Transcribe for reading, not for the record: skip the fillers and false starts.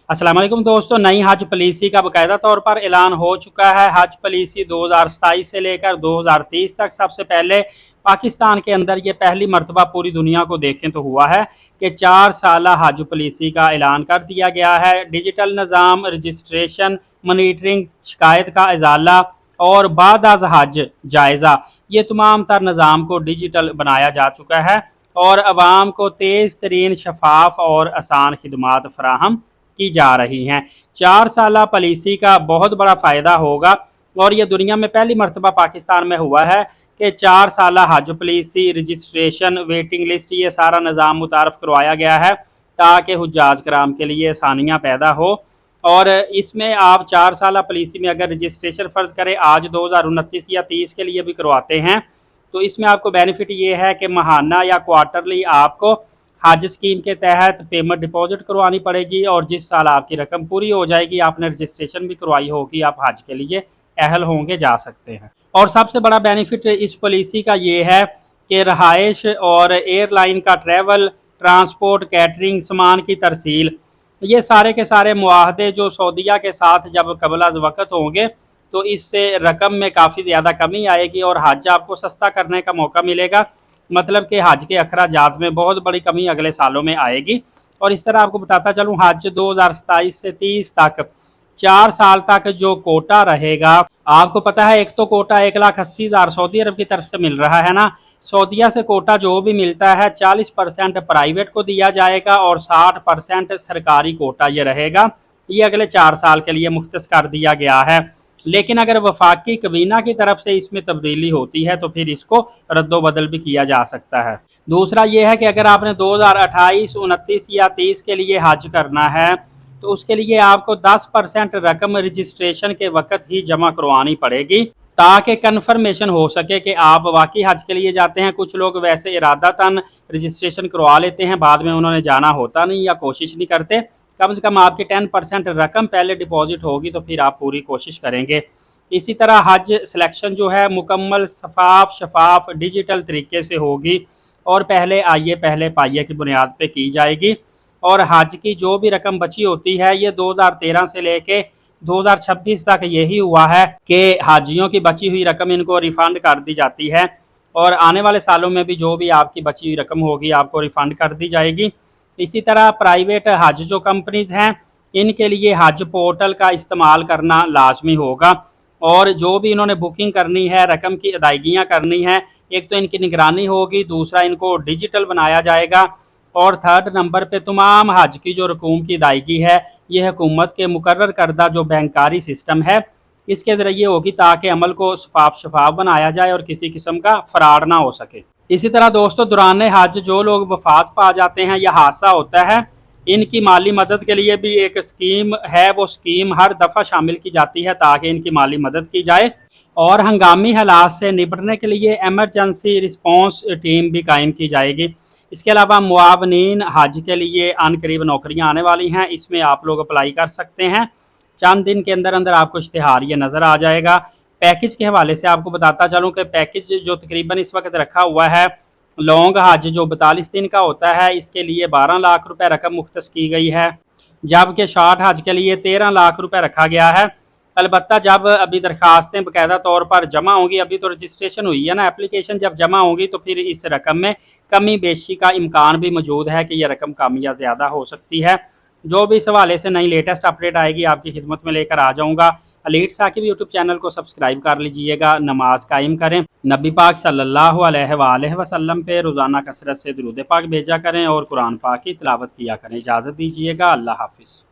अस्सलाम वालेकुम दोस्तों, नई हज पॉलिसी का बाकायदा तौर पर ऐलान हो चुका है। हज पॉलिसी 2027 से लेकर 2030 तक सबसे पहले पाकिस्तान के अंदर ये पहली मरतबा पूरी दुनिया को देखें तो हुआ है कि 4 साला हज पॉलिसी का ऐलान कर दिया गया है। डिजिटल निज़ाम, रजिस्ट्रेशन, मॉनिटरिंग, शिकायत का इजाला और बाद अज़ हज जायज़ा, ये तमाम तर निज़ाम को डिजिटल बनाया जा चुका है और आवाम को तेज़ तरीन, शफाफ और आसान खिदमात फराहम की जा रही हैं। 4 साला पॉलिसी का बहुत बड़ा फ़ायदा होगा और ये दुनिया में पहली मरतबा पाकिस्तान में हुआ है कि 4 साला हज पॉलिसी, रजिस्ट्रेशन, वेटिंग लिस्ट, ये सारा निज़ाम मुतारफ़ करवाया गया है ताकि हुज्जाज कराम के लिए आसानियाँ पैदा हो। और इसमें आप 4 साला पॉलिसी में अगर रजिस्ट्रेशन फ़र्ज़ करें आज 2029 या 30 के लिए भी करवाते हैं तो इसमें आपको बेनिफिट ये है कि माहाना या क्वार्टरली आपको हज स्कीम के तहत पेमेंट डिपॉजिट करवानी पड़ेगी और जिस साल आपकी रकम पूरी हो जाएगी, आपने रजिस्ट्रेशन भी करवाई होगी, आप हज के लिए अहल होंगे, जा सकते हैं। और सबसे बड़ा बेनिफिट इस पॉलिसी का ये है कि रहाइश और एयरलाइन का ट्रैवल, ट्रांसपोर्ट, कैटरिंग, सामान की तरसील, ये सारे के सारे मुआहदे जो सऊदीया के साथ जब कबल वक़्त होंगे तो इससे रकम में काफ़ी ज़्यादा कमी आएगी और हज आपको सस्ता करने का मौका मिलेगा। मतलब कि हज के अखराजात में बहुत बड़ी कमी अगले सालों में आएगी। और इस तरह आपको बताता चलूँ, हज 2027 से 30 तक 4 साल तक जो कोटा रहेगा, आपको पता है एक तो कोटा 1,80,000 सऊदी अरब की तरफ से मिल रहा है ना। सऊदीया से कोटा जो भी मिलता है 40% प्राइवेट को दिया जाएगा और 60% सरकारी कोटा ये रहेगा। ये अगले 4 साल के लिए मुख्तस कर दिया गया है। लेकिन अगर वफाकी कबीना की तरफ से इसमें तब्दीली होती है तो फिर इसको रद्दो बदल भी किया जा सकता है। दूसरा ये है कि अगर आपने 2028, 29 या 30 के लिए हज करना है तो उसके लिए आपको 10% रकम रजिस्ट्रेशन के वक्त ही जमा करवानी पड़ेगी ताकि कन्फर्मेशन हो सके कि आप वाकई हज के लिए जाते हैं। कुछ लोग वैसे इरादतन रजिस्ट्रेशन करवा लेते हैं, बाद में उन्होंने जाना होता नहीं या कोशिश नहीं करते। कम से कम आपकी 10% रकम पहले डिपॉजिट होगी तो फिर आप पूरी कोशिश करेंगे। इसी तरह हज सिलेक्शन जो है मुकम्मल शफाफ डिजिटल तरीके से होगी और पहले आइए पहले पाइए की बुनियाद पे की जाएगी। और हज की जो भी रकम बची होती है ये 2013 से लेके 2026 तक यही हुआ है कि हाजियों की बची हुई रकम इनको रिफ़ंड कर दी जाती है और आने वाले सालों में भी जो भी आपकी बची हुई रकम होगी आपको रिफ़ंड कर दी जाएगी। इसी तरह प्राइवेट हज जो कंपनीज़ हैं इनके लिए हज पोर्टल का इस्तेमाल करना लाजमी होगा और जो भी इन्होंने बुकिंग करनी है, रकम की अदायगियाँ करनी है, एक तो इनकी निगरानी होगी, दूसरा इनको डिजिटल बनाया जाएगा और थर्ड नंबर पे तमाम हज की जो रकूम की अदायगी है ये हुकूमत के मुकर्रर करदा जो बैंकारी सिस्टम है इसके ज़रिए होगी ताकि अमल को शफाफ बनाया जाए और किसी किस्म का फ़राड ना हो सके। इसी तरह दोस्तों, दौरान हज जो लोग वफ़ात पा जाते हैं या हादसा होता है इनकी माली मदद के लिए भी एक स्कीम है, वो स्कीम हर दफ़ा शामिल की जाती है ताकि इनकी माली मदद की जाए। और हंगामी हालात से निपटने के लिए एमरजेंसी रिस्पॉन्स टीम भी कायम की जाएगी। इसके अलावा मुआवनीन हज के लिए अनकरीब नौकरियां आने वाली हैं, इसमें आप लोग अप्लाई कर सकते हैं। चंद दिन के अंदर अंदर आपको इश्तिहार ये नज़र आ जाएगा। पैकेज के हवाले से आपको बताता चलूँ कि पैकेज जो तकरीबन इस वक्त रखा हुआ है, लॉन्ग हज जो 42 दिन का होता है इसके लिए 12 लाख रुपए रकम मुख्तस की गई है, जबकि शॉर्ट हज के लिए 13 लाख रुपए रखा गया है। अलबत्ता जब अभी दरखास्तें बाकायदा तौर पर जमा होंगी, अभी तो रजिस्ट्रेशन हुई है ना, एप्लीकेशन जब जमा होंगी तो फिर इस रकम में कमी बेशी का इम्कान भी मौजूद है कि यह रकम कम या ज़्यादा हो सकती है। जो भी इस हवाले से नई लेटेस्ट अपडेट आएगी आपकी खिदमत में लेकर आ जाऊँगा। एलीट साकिब यूट्यूब चैनल को सब्सक्राइब कर लीजिएगा, नमाज कायम करें, नबी पाक सल्लल्लाहु अलैहि वसल्लम पे रोज़ाना कसरत से दुरूद पाक भेजा करें और कुरान पाक की तिलावत किया करें। इजाज़त दीजिएगा, अल्लाह हाफिज़।